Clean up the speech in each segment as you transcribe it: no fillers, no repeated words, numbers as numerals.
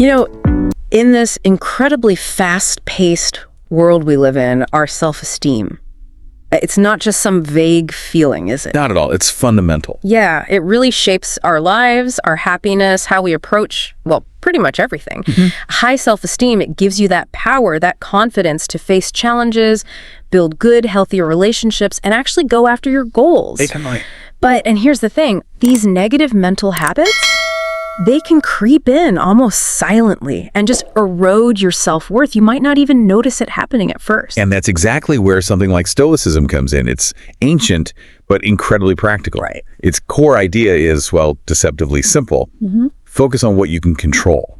You know, in this incredibly fast-paced world we live in, our self-esteem, it's not just some vague feeling, is it? Not at all. It's fundamental. Yeah, it really shapes our lives, our happiness, how we approach, well, pretty much everything. High self-esteem, it gives you that power, that confidence to face challenges, build good, healthier relationships, and actually go after your goals. Definitely. But, and here's the thing, these negative mental habits, they can creep in almost silently and just erode your self-worth. You might not even notice it happening at first. And that's exactly where something like Stoicism comes in. It's ancient, but incredibly practical. Right. Its core idea is, well, deceptively simple. Focus on what you can control.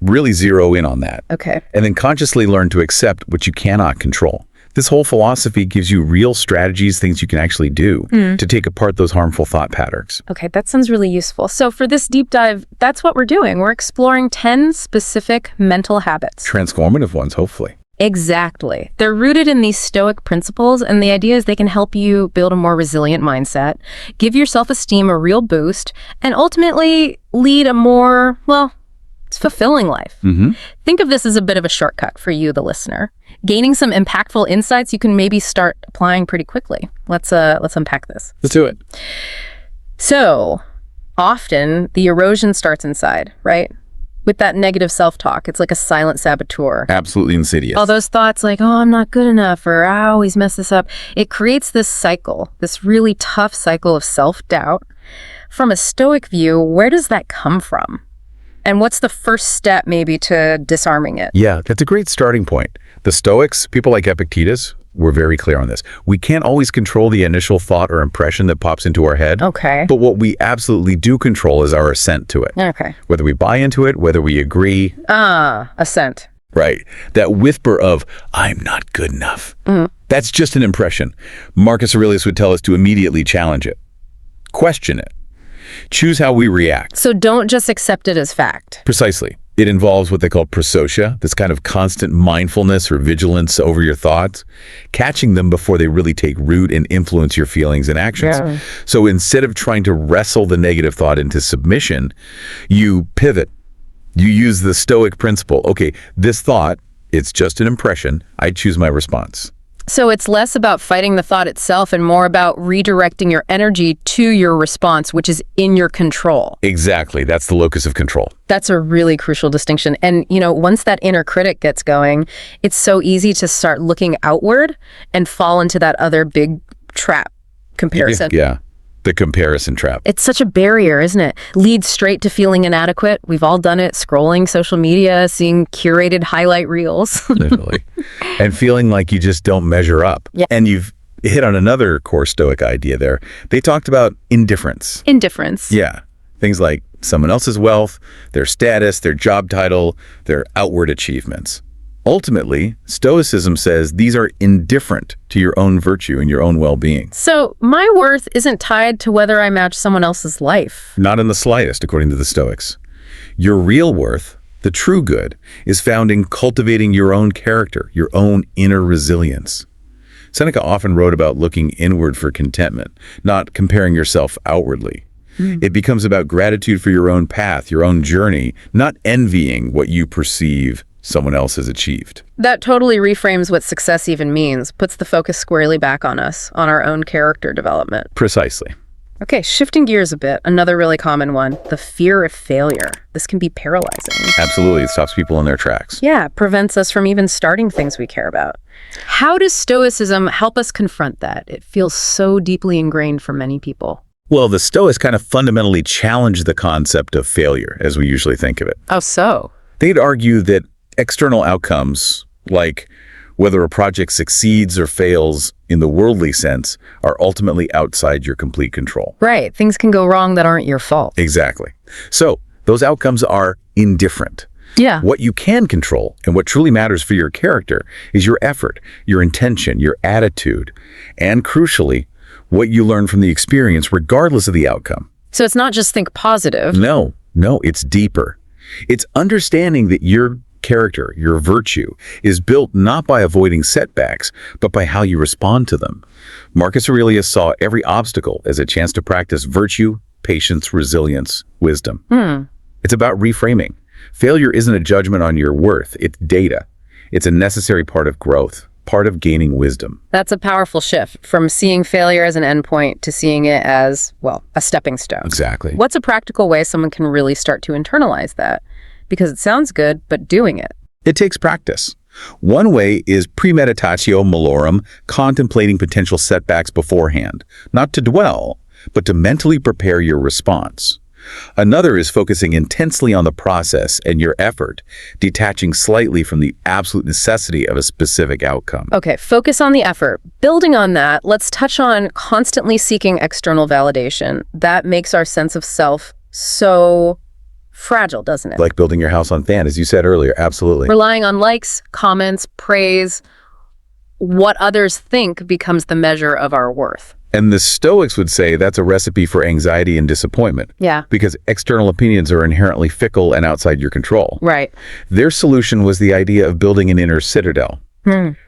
Really zero in on that. Okay. And then consciously learn to accept what you cannot control. This whole philosophy gives you real strategies, things you can actually do to take apart those harmful thought patterns. Okay, that sounds really useful. So for this deep dive, that's what we're doing. We're exploring 10 specific mental habits. Transformative ones, hopefully. Exactly. They're rooted in these Stoic principles, and the idea is they can help you build a more resilient mindset, give your self-esteem a real boost, and ultimately lead a more, well, fulfilling life. Think of this as a bit of a shortcut for you, the listener. Gaining some impactful insights you can maybe start applying pretty quickly. Let's unpack this. Let's do it. So, often the erosion starts inside, right? With that negative self-talk. It's like a silent saboteur. Absolutely insidious. All those thoughts like, oh, I'm not good enough, or I always mess this up. It creates this cycle, this really tough cycle of self-doubt. From a Stoic view, where does that come from? And what's the first step maybe to disarming it? Yeah, that's a great starting point. The Stoics, people like Epictetus, were very clear on this. We can't always control the initial thought or impression that pops into our head. Okay. But what we absolutely do control is our assent to it. Okay. Whether we buy into it, whether we agree. Assent. Right. That whisper of, I'm not good enough. That's just an impression. Marcus Aurelius would tell us to immediately challenge it. Question it. Choose how we react. So don't just accept it as fact. Precisely. It involves what they call prosocia, this kind of constant mindfulness or vigilance over your thoughts, catching them before they really take root and influence your feelings and actions. Yeah. So instead of trying to wrestle the negative thought into submission, you pivot. You use the Stoic principle. Okay, this thought, it's just an impression. I choose my response. So it's less about fighting the thought itself and more about redirecting your energy to your response, which is in your control. Exactly. That's the locus of control. That's a really crucial distinction. And, you know, once that inner critic gets going, it's so easy to start looking outward and fall into that other big trap, comparison. Yeah. The comparison trap. It's such a barrier, isn't it? Leads straight to feeling inadequate. We've all done it, scrolling social media, seeing curated highlight reels. Definitely. And feeling like you just don't measure up. Yeah. And you've hit on another core Stoic idea there. They talked about indifference. Indifference. Yeah. Things like someone else's wealth, their status, their job title, their outward achievements. Ultimately, Stoicism says these are indifferent to your own virtue and your own well-being. So my worth isn't tied to whether I match someone else's life. Not in the slightest, according to the Stoics. Your real worth, the true good, is found in cultivating your own character, your own inner resilience. Seneca often wrote about looking inward for contentment, not comparing yourself outwardly. It becomes about gratitude for your own path, your own journey, not envying what you perceive someone else has achieved. That totally reframes what success even means, puts the focus squarely back on us, on our own character development. Precisely. Okay, shifting gears a bit, another really common one, the fear of failure. This can be paralyzing. Absolutely. It stops people in their tracks. Yeah, prevents us from even starting things we care about. How does Stoicism help us confront that? It feels so deeply ingrained for many people. Well, the Stoics kind of fundamentally challenge the concept of failure as we usually think of it. Oh, so? They'd argue that external outcomes, like whether a project succeeds or fails in the worldly sense, are ultimately outside your complete control. Right. Things can go wrong that aren't your fault. Exactly. So those outcomes are indifferent. Yeah. What you can control and what truly matters for your character is your effort, your intention, your attitude, and crucially, what you learn from the experience regardless of the outcome. So it's not just think positive. No, it's deeper. It's understanding that your character, your virtue, is built not by avoiding setbacks, but by how you respond to them. Marcus Aurelius saw every obstacle as a chance to practice virtue, patience, resilience, wisdom. It's about reframing, Failure isn't a judgment on your worth, it's data. It's a necessary part of growth, part of gaining wisdom. That's a powerful shift from seeing failure as an endpoint to seeing it as, well, a stepping stone. Exactly. What's a practical way someone can really start to internalize that? Because it sounds good, but doing it. It takes practice. One way is premeditatio malorum, contemplating potential setbacks beforehand, not to dwell, but to mentally prepare your response. Another is focusing intensely on the process and your effort, detaching slightly from the absolute necessity of a specific outcome. Okay, focus on the effort. Building on that, let's touch on constantly seeking external validation. That makes our sense of self so fragile, doesn't it? Like building your house on fan, as you said earlier, absolutely. Relying on likes, comments, praise, what others think becomes the measure of our worth. And the Stoics would say that's a recipe for anxiety and disappointment. Yeah. Because external opinions are inherently fickle and outside your control. Right. Their solution was the idea of building an inner citadel,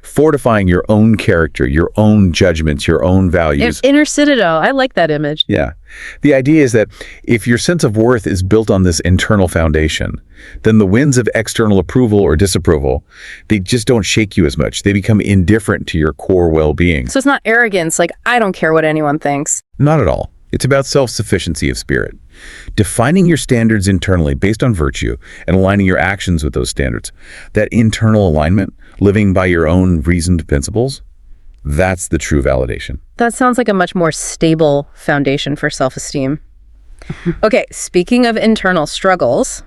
fortifying your own character, your own judgments, your own values. Inner citadel. I like that image. Yeah. The idea is that if your sense of worth is built on this internal foundation, then the winds of external approval or disapproval, they just don't shake you as much. They become indifferent to your core well-being. So it's not arrogance, like, I don't care what anyone thinks. Not at all. It's about self-sufficiency of spirit. Defining your standards internally based on virtue and aligning your actions with those standards. That internal alignment, living by your own reasoned principles, that's the true validation. That sounds like a much more stable foundation for self-esteem. Okay, speaking of internal struggles,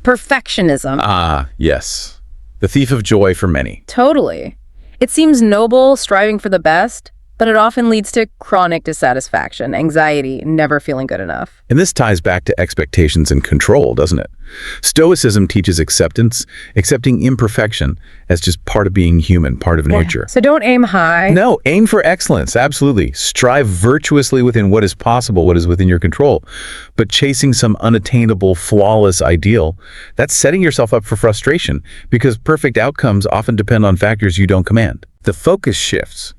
perfectionism. Ah, yes. The thief of joy for many. Totally. It seems noble, striving for the best, but it often leads to chronic dissatisfaction, anxiety, never feeling good enough. And this ties back to expectations and control, doesn't it? Stoicism teaches acceptance, accepting imperfection as just part of being human, part of nature. So don't aim high. No, aim for excellence, absolutely. Strive virtuously within what is possible, what is within your control. But chasing some unattainable, flawless ideal, that's setting yourself up for frustration because perfect outcomes often depend on factors you don't command. The focus shifts.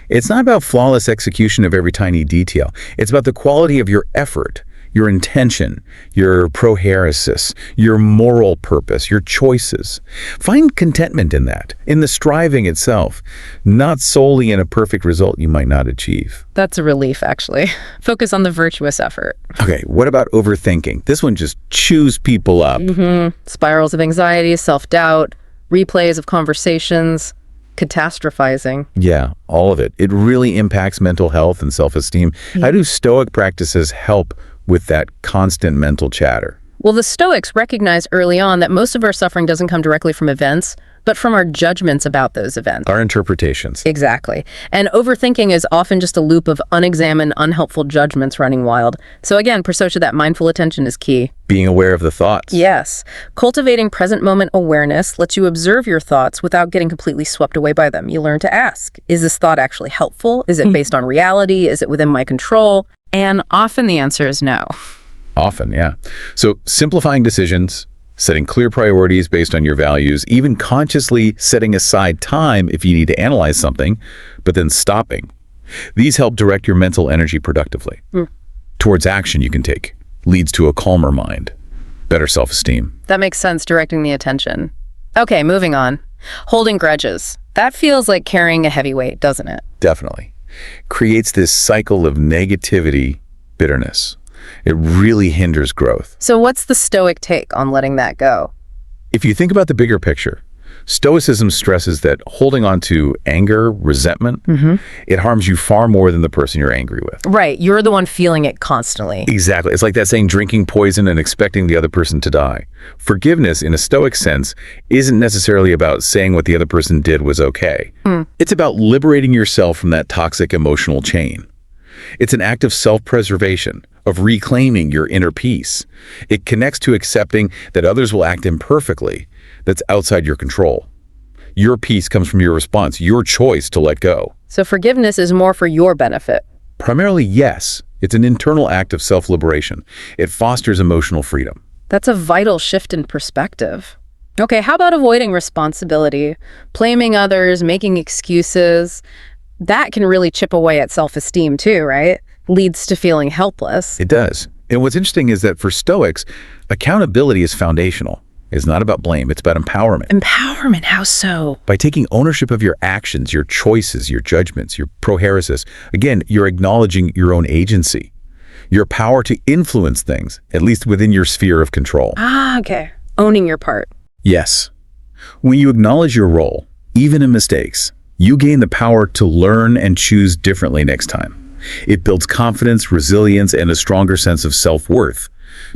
It's not about flawless execution of every tiny detail. It's about the quality of your effort, your intention, your prohairesis, your moral purpose, your choices. Find contentment in that, in the striving itself, not solely in a perfect result you might not achieve. That's a relief, actually. Focus on the virtuous effort. Okay, what about overthinking? This one just chews people up. Spirals of anxiety, self-doubt, replays of conversations, catastrophizing. Yeah, all of it. It really impacts mental health and self-esteem. How do Stoic practices help with that constant mental chatter? Well, the Stoics recognized early on that most of our suffering doesn't come directly from events, but from our judgments about those events. Our interpretations. Exactly. And overthinking is often just a loop of unexamined, unhelpful judgments running wild. So again, Prasosha, that mindful attention is key. Being aware of the thoughts. Yes. Cultivating present moment awareness lets you observe your thoughts without getting completely swept away by them. You learn to ask, is this thought actually helpful? Is it based on reality? Is it within my control? And often the answer is no. Often, yeah. So simplifying decisions, setting clear priorities based on your values, even consciously setting aside time if you need to analyze something, but then stopping. These help direct your mental energy productively towards action you can take. Leads to a calmer mind, better self-esteem. That makes sense, directing the attention. Okay, moving on. Holding grudges. That feels like carrying a heavy weight, doesn't it? Definitely. Creates this cycle of negativity, bitterness. It really hinders growth. So what's the Stoic take on letting that go? If you think about the bigger picture, Stoicism stresses that holding on to anger, resentment, it harms you far more than the person you're angry with. Right, you're the one feeling it constantly. Exactly. It's like that saying, drinking poison and expecting the other person to die. Forgiveness, in a Stoic sense, isn't necessarily about saying what the other person did was okay. It's about liberating yourself from that toxic emotional chain. It's an act of self-preservation, of reclaiming your inner peace. It connects to accepting that others will act imperfectly, that's outside your control. Your peace comes from your response, your choice to let go. So forgiveness is more for your benefit. Primarily, yes. It's an internal act of self-liberation. It fosters emotional freedom. That's a vital shift in perspective. Okay, how about avoiding responsibility? Blaming others, making excuses. That can really chip away at self-esteem too, right? Leads to feeling helpless. It does. And what's interesting is that for Stoics, accountability is foundational. It's not about blame, it's about empowerment. Empowerment, how so? By taking ownership of your actions, your choices, your judgments, your proheresis, again, you're acknowledging your own agency, your power to influence things, at least within your sphere of control. Okay. Owning your part. Yes. When you acknowledge your role, even in mistakes, you gain the power to learn and choose differently next time. It builds confidence, resilience, and a stronger sense of self-worth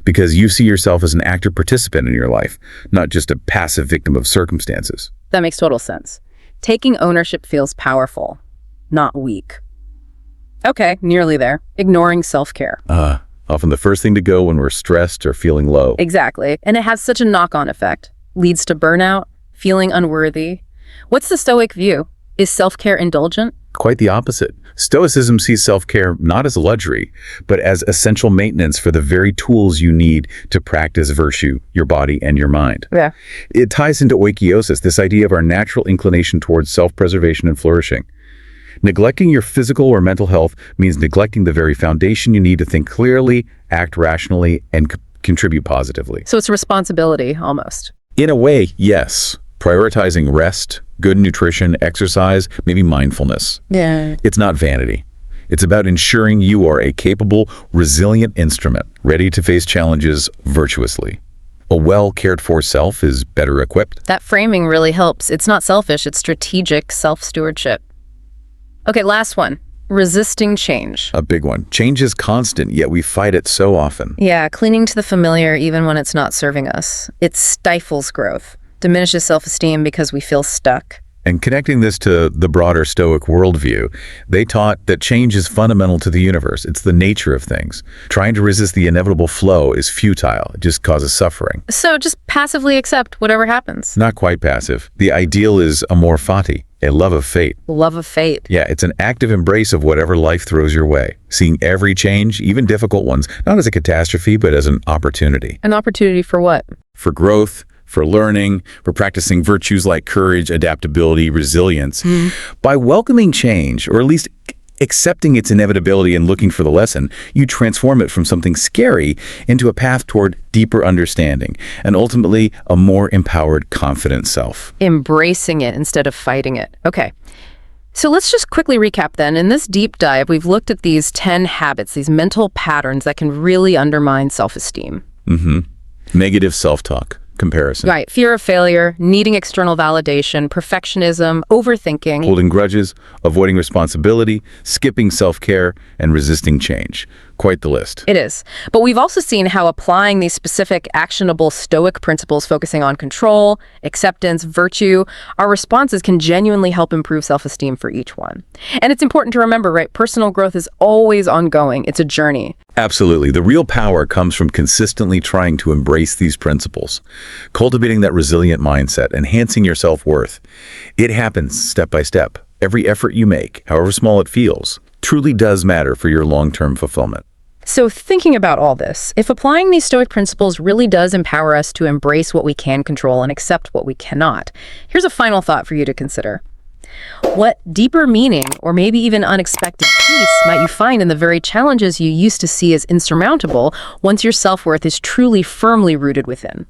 because you see yourself as an active participant in your life, not just a passive victim of circumstances. That makes total sense. Taking ownership feels powerful, not weak. Okay, nearly there. Ignoring self-care. Often the first thing to go when we're stressed or feeling low. Exactly. And it has such a knock-on effect. Leads to burnout, feeling unworthy. What's the Stoic view? Is self-care indulgent? Quite the opposite. Stoicism sees self-care not as a luxury, but as essential maintenance for the very tools you need to practice virtue, your body and your mind. Yeah. It ties into oikiosis, this idea of our natural inclination towards self-preservation and flourishing. Neglecting your physical or mental health means neglecting the very foundation you need to think clearly, act rationally, and contribute positively. So it's a responsibility, almost. In a way, yes. Prioritizing rest, good nutrition, exercise, maybe mindfulness. Yeah. It's not vanity. It's about ensuring you are a capable, resilient instrument, ready to face challenges virtuously. A well-cared-for self is better equipped. That framing really helps. It's not selfish, it's strategic self-stewardship. Okay, last one. Resisting change. A big one. Change is constant, yet we fight it so often. Yeah, clinging to the familiar even when it's not serving us. It stifles growth, diminishes self-esteem because we feel stuck. And connecting this to the broader Stoic worldview, they taught that change is fundamental to the universe. It's the nature of things. Trying to resist the inevitable flow is futile. It just causes suffering. So just passively accept whatever happens. Not quite passive. The ideal is amor fati, a love of fate. Love of fate. Yeah, it's an active embrace of whatever life throws your way. Seeing every change, even difficult ones, not as a catastrophe, but as an opportunity. An opportunity for what? For growth, for learning, for practicing virtues like courage, adaptability, resilience. By welcoming change, or at least accepting its inevitability and looking for the lesson, you transform it from something scary into a path toward deeper understanding and ultimately a more empowered, confident self. Embracing it instead of fighting it. Okay. So let's just quickly recap then. In this deep dive, we've looked at these 10 habits, these mental patterns that can really undermine self-esteem. Negative self-talk. Comparison. Right. Fear of failure, needing external validation, perfectionism, overthinking. Holding grudges, avoiding responsibility, skipping self-care, and resisting change. Quite the list. It is. But we've also seen how applying these specific actionable Stoic principles focusing on control, acceptance, virtue, our responses can genuinely help improve self-esteem for each one. And it's important to remember, right, personal growth is always ongoing. It's a journey. Absolutely. The real power comes from consistently trying to embrace these principles, cultivating that resilient mindset, enhancing your self-worth. It happens step by step. Every effort you make, however small it feels, truly does matter for your long-term fulfillment. So thinking about all this, if applying these Stoic principles really does empower us to embrace what we can control and accept what we cannot, here's a final thought for you to consider. What deeper meaning, or maybe even unexpected peace, might you find in the very challenges you used to see as insurmountable once your self-worth is truly firmly rooted within?